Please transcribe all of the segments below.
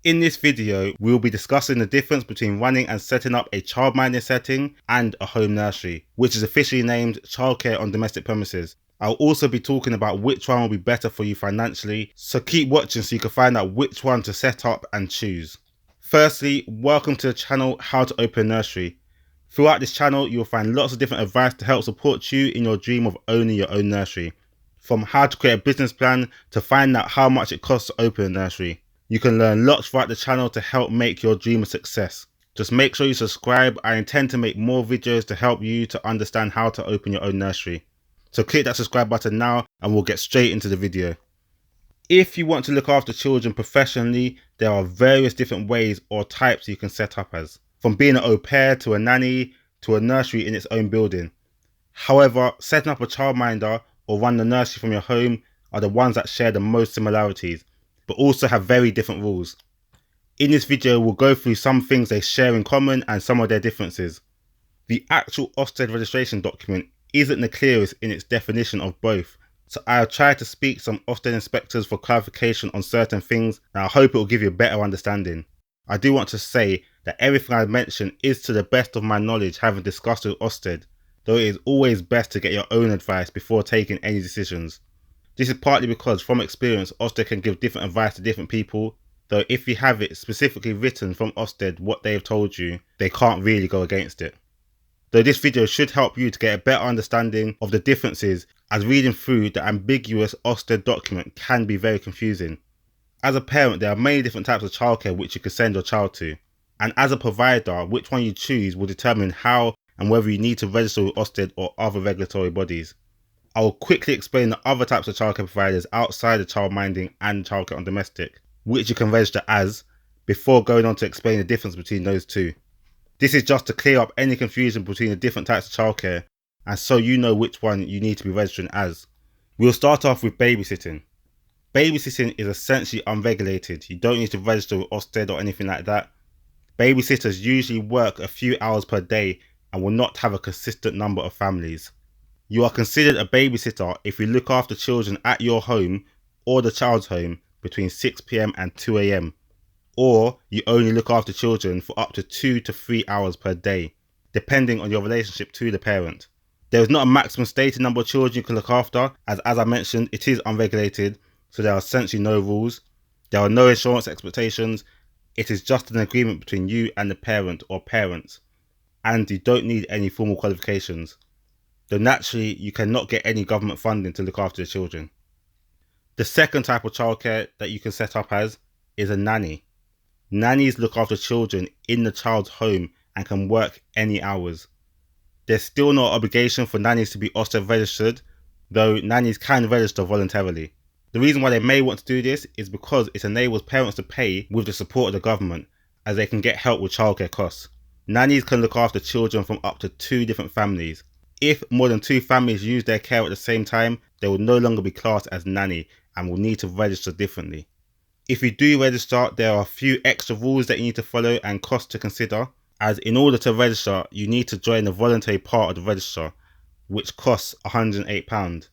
In this video, we will be discussing the difference between running and setting up a childminding setting and a home nursery, which is officially named Childcare on domestic premises. I'll also be talking about which one will be better for you financially, so keep watching so you can find out which one to set up and choose. Firstly, welcome to the channel How to Open a Nursery. Throughout this channel, you'll find lots of different advice to help support you in your dream of owning your own nursery. From how to create a business plan to find out how much it costs to open a nursery. You can learn lots throughout the channel to help make your dream a success. Just make sure you subscribe. I intend to make more videos to help you to understand how to open your own nursery. So click that subscribe button now and we'll get straight into the video. If you want to look after children professionally, there are various different ways or types you can set up as. From being an au pair to a nanny to a nursery in its own building. However, setting up a childminder or run the nursery from your home are the ones that share the most similarities, but also have very different rules. In this video, we'll go through some things they share in common and some of their differences. The actual Ofsted registration document isn't the clearest in its definition of both, so I'll try to speak to some Ofsted inspectors for clarification on certain things, and I hope it will give you a better understanding. I do want to say that everything I've mentioned is to the best of my knowledge having discussed with Ofsted, though it is always best to get your own advice before taking any decisions. This is partly because from experience Ofsted can give different advice to different people, though if you have it specifically written from Ofsted what they have told you, they can't really go against it. Though this video should help you to get a better understanding of the differences, as reading through the ambiguous Ofsted document can be very confusing. As a parent, there are many different types of childcare which you can send your child to, and as a provider, which one you choose will determine how and whether you need to register with Ofsted or other regulatory bodies. I will quickly explain the other types of childcare providers outside of childminding and childcare on domestic, which you can register as, before going on to explain the difference between those two. This is just to clear up any confusion between the different types of childcare, and so you know which one you need to be registering as. We'll start off with babysitting. Babysitting is essentially unregulated. You don't need to register with Ofsted or anything like that. Babysitters usually work a few hours per day and will not have a consistent number of families. You are considered a babysitter if you look after children at your home or the child's home between 6 PM and 2 AM, or you only look after children for up to 2 to 3 hours per day, depending on your relationship to the parent. There is not a maximum stated number of children you can look after, as I mentioned, it is unregulated, so there are essentially no rules. There are no insurance expectations. It is just an agreement between you and the parent or parents, and you don't need any formal qualifications. Though naturally, you cannot get any government funding to look after the children. The second type of childcare that you can set up as is a nanny. Nannies look after children in the child's home and can work any hours. There's still no obligation for nannies to be Ofsted registered, though nannies can register voluntarily. The reason why they may want to do this is because it enables parents to pay with the support of the government, as they can get help with childcare costs. Nannies can look after children from up to 2 different families. If more than 2 families use their care at the same time, they will no longer be classed as nanny and will need to register differently. If you do register, there are a few extra rules that you need to follow and costs to consider, as in order to register, you need to join the voluntary part of the register, which costs £108.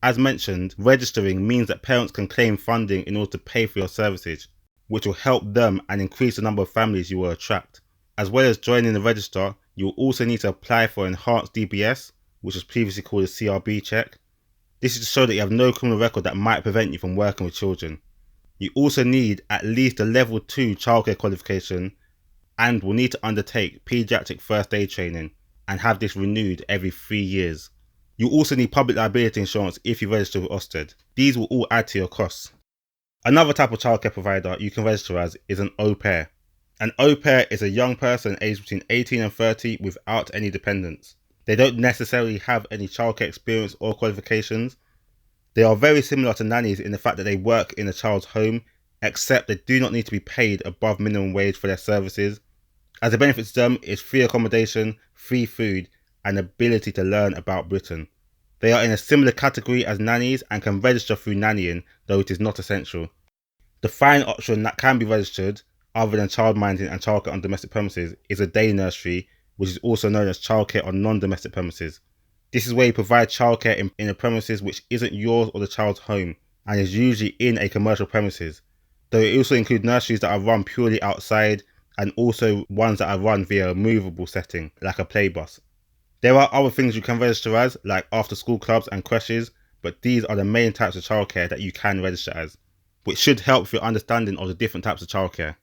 As mentioned, registering means that parents can claim funding in order to pay for your services, which will help them and increase the number of families you will attract. As well as joining the register, you will also need to apply for enhanced DBS, which was previously called a CRB check. This is to show that you have no criminal record that might prevent you from working with children. You also need at least a level 2 childcare qualification and will need to undertake paediatric first aid training and have this renewed every 3 years. You also need public liability insurance if you register with Ofsted. These will all add to your costs. Another type of childcare provider you can register as is an au pair. An au pair is a young person aged between 18 and 30 without any dependents. They don't necessarily have any childcare experience or qualifications. They are very similar to nannies in the fact that they work in a child's home, except they do not need to be paid above minimum wage for their services. As the benefit to them is free accommodation, free food, and ability to learn about Britain. They are in a similar category as nannies and can register through nannying, though it is not essential. The final option that can be registered, other than childminding and childcare on domestic premises, is a day nursery, which is also known as childcare on non-domestic premises. This is where you provide childcare in a premises which isn't yours or the child's home, and is usually in a commercial premises. though it also includes nurseries that are run purely outside and also ones that are run via a movable setting, like a play bus. There are other things you can register as, like after school clubs and creches, but these are the main types of childcare that you can register as, which should help with your understanding of the different types of childcare.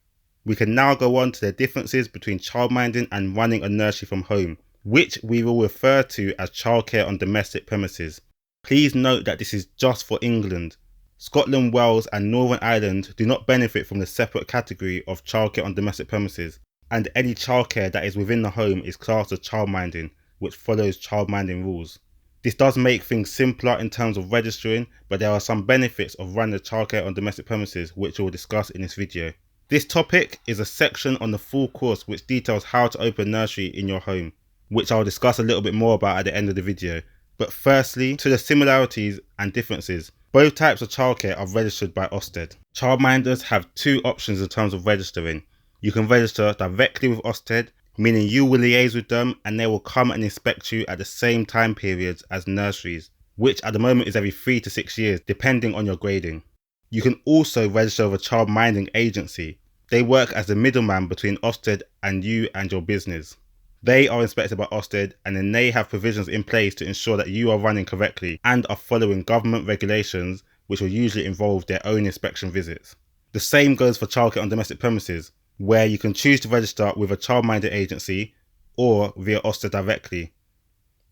We can now go on to the differences between childminding and running a nursery from home, which we will refer to as childcare on domestic premises. Please note that this is just for England. Scotland, Wales and Northern Ireland do not benefit from the separate category of childcare on domestic premises, and any childcare that is within the home is classed as childminding, which follows childminding rules. This does make things simpler in terms of registering, but there are some benefits of running a childcare on domestic premises which we will discuss in this video. This topic is a section on the full course which details how to open a nursery in your home, which I'll discuss a little bit more about at the end of the video. But firstly, to the similarities and differences. Both types of childcare are registered by Ofsted. Childminders have two options in terms of registering. You can register directly with Ofsted, meaning you will liaise with them and they will come and inspect you at the same time periods as nurseries, which at the moment is every 3 to 6 years depending on your grading. You can also register with a childminding agency. They work as the middleman between Ofsted and you and your business. They are inspected by Ofsted and then they have provisions in place to ensure that you are running correctly and are following government regulations which will usually involve their own inspection visits. The same goes for childcare on domestic premises, where you can choose to register with a childminding agency or via Ofsted directly.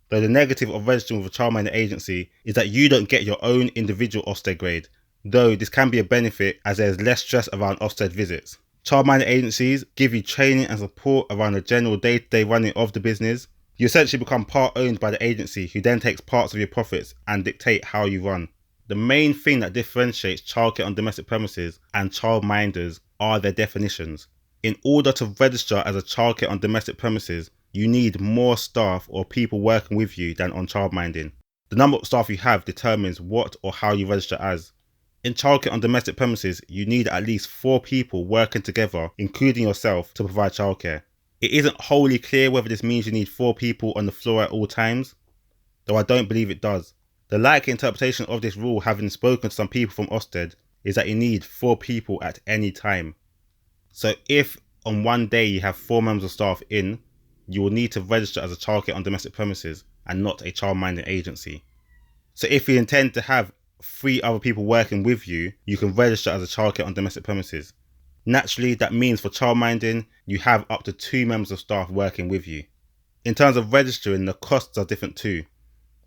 Though the negative of registering with a childminding agency is that you don't get your own individual Ofsted grade, though this can be a benefit as there is less stress around Ofsted visits. Childminding agencies give you training and support around the general day-to-day running of the business. You essentially become part owned by the agency who then takes parts of your profits and dictate how you run. The main thing that differentiates childcare on domestic premises and childminders are their definitions. In order to register as a childcare on domestic premises, you need more staff or people working with you than on childminding. The number of staff you have determines what or how you register as. In childcare on domestic premises, you need at least 4 people working together, including yourself, to provide childcare. It isn't wholly clear whether this means you need 4 people on the floor at all times, though I don't believe it does. The likely interpretation of this rule, having spoken to some people from Ofsted, is that you need 4 people at any time. So if on one day you have 4 members of staff in, you will need to register as a childcare on domestic premises and not a childminding agency. So if you intend to have 3 other people working with you, you can register as a childcare on domestic premises. Naturally, that means for childminding, you have up to 2 members of staff working with you. In terms of registering, the costs are different too.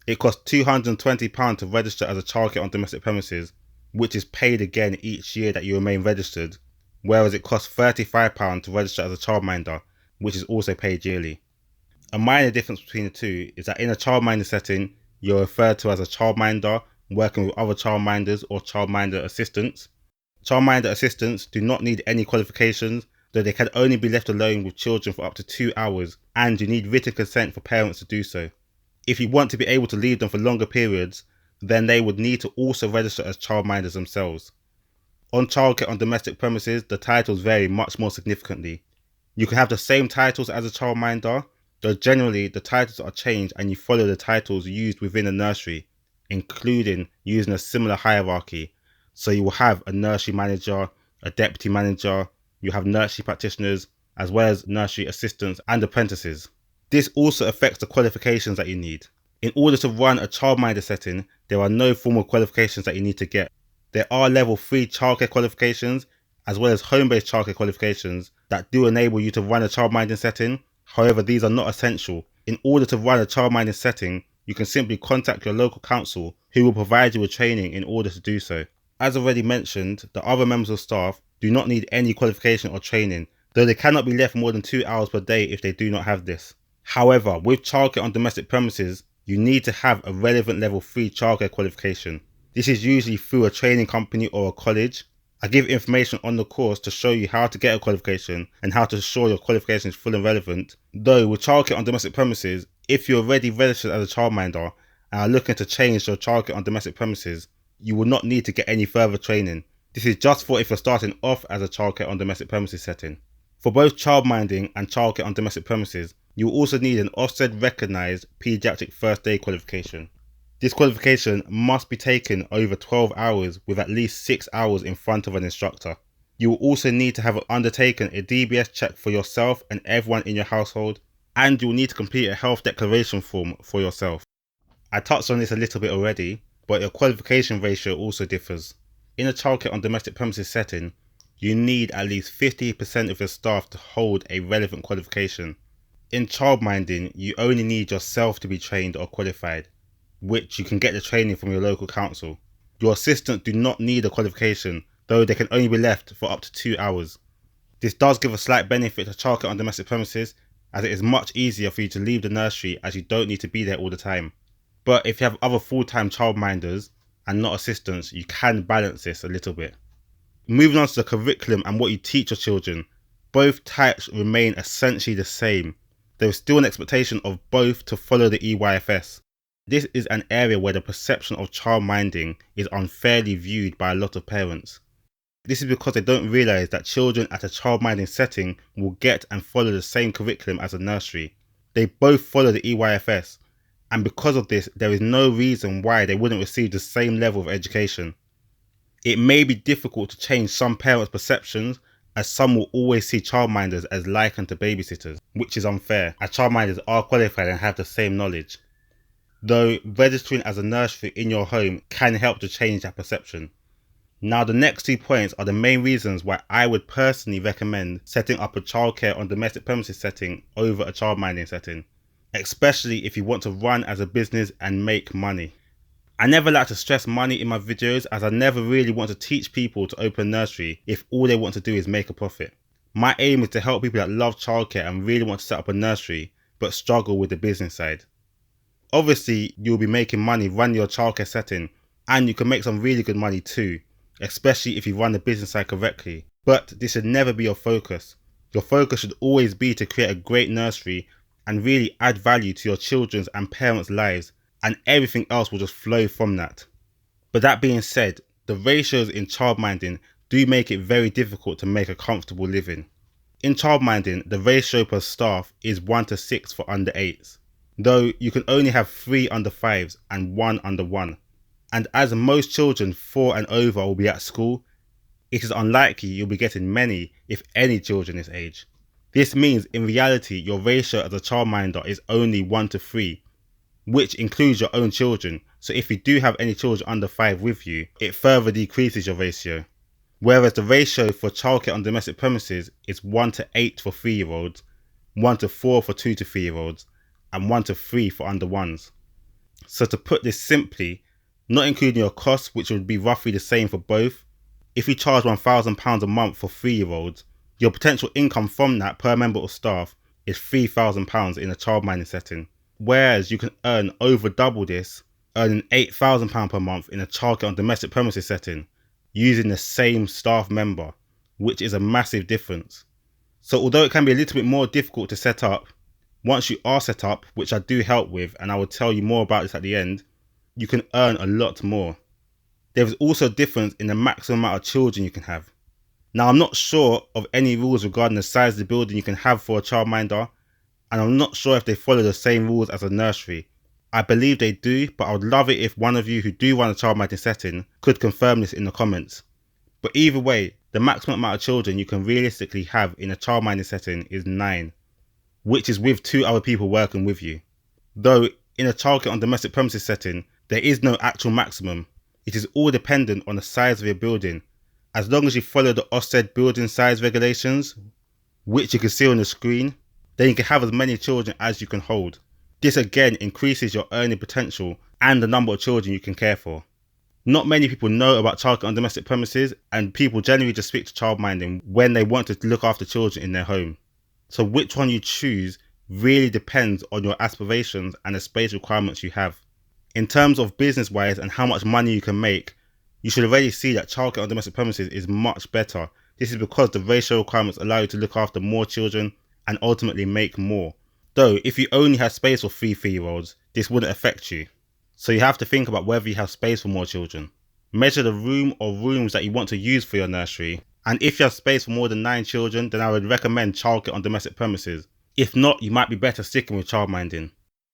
It costs £220 to register as a childcare on domestic premises, which is paid again each year that you remain registered, whereas it costs £35 to register as a childminder, which is also paid yearly. A minor difference between the two is that in a childminder setting, you're referred to as a childminder working with other childminders or childminder assistants. Childminder assistants do not need any qualifications, though they can only be left alone with children for up to 2 hours, and you need written consent for parents to do so. If you want to be able to leave them for longer periods, then they would need to also register as childminders themselves. On childcare on domestic premises, the titles vary much more significantly. You can have the same titles as a childminder, though generally the titles are changed and you follow the titles used within a nursery, including using a similar hierarchy. So you will have a nursery manager, a deputy manager, you have nursery practitioners, as well as nursery assistants and apprentices. This also affects the qualifications that you need. In order to run a childminder setting, there are no formal qualifications that you need to get. There are level 3 childcare qualifications, as well as home-based childcare qualifications that do enable you to run a childminding setting. However, these are not essential. In order to run a childminding setting, you can simply contact your local council who will provide you with training in order to do so. As already mentioned, the other members of staff do not need any qualification or training, though they cannot be left more than 2 hours per day if they do not have this. However, with childcare on domestic premises, you need to have a relevant level 3 childcare qualification. This is usually through a training company or a college. I give information on the course to show you how to get a qualification and how to ensure your qualification is full and relevant. Though with childcare on domestic premises, if you're already registered as a childminder and are looking to change your childcare on domestic premises, you will not need to get any further training. This is just for if you're starting off as a childcare on domestic premises setting. For both childminding and childcare on domestic premises, you will also need an Ofsted recognised paediatric first aid qualification. This qualification must be taken over 12 hours with at least 6 hours in front of an instructor. You will also need to have undertaken a DBS check for yourself and everyone in your household, and you will need to complete a health declaration form for yourself. I touched on this a little bit already, but your qualification ratio also differs. In a childcare on domestic premises setting, you need at least 50% of your staff to hold a relevant qualification. In childminding, you only need yourself to be trained or qualified, which you can get the training from your local council. Your assistants do not need a qualification, though they can only be left for up to 2 hours. This does give a slight benefit to childcare on domestic premises, as it is much easier for you to leave the nursery as you don't need to be there all the time. But if you have other full-time childminders and not assistants, you can balance this a little bit. Moving on to the curriculum and what you teach your children, both types remain essentially the same. There is still an expectation of both to follow the EYFS. This is an area where the perception of childminding is unfairly viewed by a lot of parents. This is because they don't realise that children at a childminding setting will get and follow the same curriculum as a nursery. They both follow the EYFS, and because of this, there is no reason why they wouldn't receive the same level of education. It may be difficult to change some parents' perceptions, as some will always see childminders as likened to babysitters, which is unfair, as childminders are qualified and have the same knowledge. Though registering as a nursery in your home can help to change that perception. Now, the next 2 points are the main reasons why I would personally recommend setting up a childcare on domestic premises setting over a childminding setting, especially if you want to run as a business and make money. I never like to stress money in my videos, as I never really want to teach people to open a nursery if all they want to do is make a profit. My aim is to help people that love childcare and really want to set up a nursery but struggle with the business side. Obviously, you'll be making money running your childcare setting, and you can make some really good money too, especially if you run the business side correctly. But this should never be your focus. Your focus should always be to create a great nursery and really add value to your children's and parents' lives, and everything else will just flow from that. But that being said, the ratios in childminding do make it very difficult to make a comfortable living. In childminding, the ratio per staff is 1:6 for under 8s, though you can only have 3 under 5s and 1 under 1. And as most children 4 and over will be at school, it is unlikely you'll be getting many, if any, children this age. This means in reality your ratio as a childminder is only 1:3, which includes your own children. So if you do have any children under 5 with you, it further decreases your ratio. Whereas the ratio for childcare on domestic premises is 1:8 for 3-year-olds, 1:4 for 2 to 3-year-olds, and 1:3 for under 1s. So to put this simply, not including your costs, which would be roughly the same for both, if you charge £1,000 a month for 3-year-olds, your potential income from that per member of staff is £3,000 in a childminding setting. Whereas you can earn over double this, earning £8,000 per month in a childcare on domestic premises setting, using the same staff member, which is a massive difference. So although it can be a little bit more difficult to set up, once you are set up, which I do help with, and I will tell you more about this at the end, you can earn a lot more. There is also a difference in the maximum amount of children you can have. Now, I'm not sure of any rules regarding the size of the building you can have for a childminder, and I'm not sure if they follow the same rules as a nursery. I believe they do, but I would love it if one of you who do run a childminding setting could confirm this in the comments. But either way, the maximum amount of children you can realistically have in a childminding setting is 9, which is with 2 other people working with you. Though in a childcare on domestic premises setting, there is no actual maximum. It is all dependent on the size of your building. As long as you follow the Ofsted building size regulations, which you can see on the screen, then you can have as many children as you can hold. This again increases your earning potential and the number of children you can care for. Not many people know about childcare on domestic premises, and people generally just stick to childminding when they want to look after children in their home. So which one you choose really depends on your aspirations and the space requirements you have. In terms of business wise and how much money you can make, you should already see that childcare on domestic premises is much better. This is because the ratio requirements allow you to look after more children and ultimately make more. Though if you only have space for 3 3-year-olds, this wouldn't affect you. So you have to think about whether you have space for more children. Measure the room or rooms that you want to use for your nursery, and if you have space for more than 9 children, then I would recommend childcare on domestic premises. If not, you might be better sticking with childminding.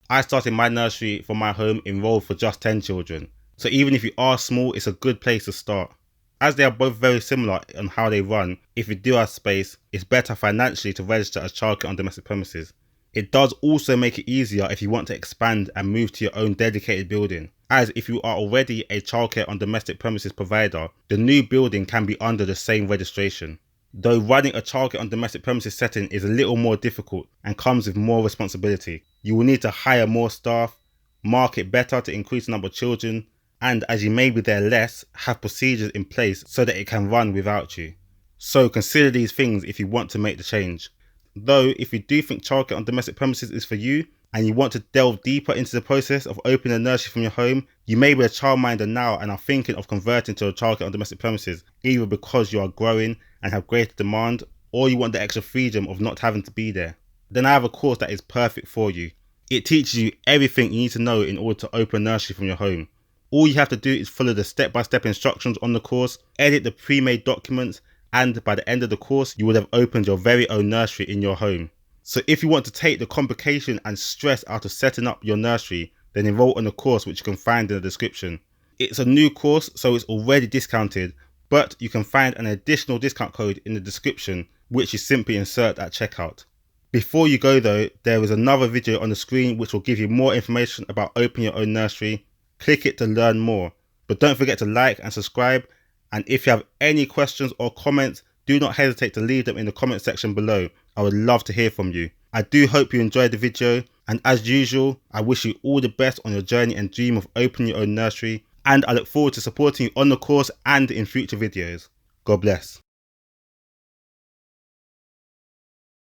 I started my nursery for my home enrolled for just 10 children. So even if you are small, it's a good place to start. As they are both very similar on how they run, if you do have space, it's better financially to register as childcare on domestic premises. It does also make it easier if you want to expand and move to your own dedicated building, as if you are already a childcare on domestic premises provider, the new building can be under the same registration. Though running a childcare on domestic premises setting is a little more difficult and comes with more responsibility. You will need to hire more staff, market better to increase the number of children, and as you may be there less, have procedures in place so that it can run without you. So consider these things if you want to make the change. Though if you do think childcare on domestic premises is for you, and you want to delve deeper into the process of opening a nursery from your home, you may be a childminder now and are thinking of converting to a childcare on domestic premises, either because you are growing and have greater demand, or you want the extra freedom of not having to be there. Then I have a course that is perfect for you. It teaches you everything you need to know in order to open a nursery from your home. All you have to do is follow the step-by-step instructions on the course, edit the pre-made documents, and by the end of the course, you will have opened your very own nursery in your home. So if you want to take the complication and stress out of setting up your nursery, then enroll on the course which you can find in the description. It's a new course, so it's already discounted, but you can find an additional discount code in the description, which you simply insert at checkout. Before you go though, there is another video on the screen which will give you more information about opening your own nursery. Click it to learn more. But don't forget to like and subscribe, and if you have any questions or comments, do not hesitate to leave them in the comment section below. I would love to hear from you. I do hope you enjoyed the video, and as usual, I wish you all the best on your journey and dream of opening your own nursery, and I look forward to supporting you on the course and in future videos. God bless.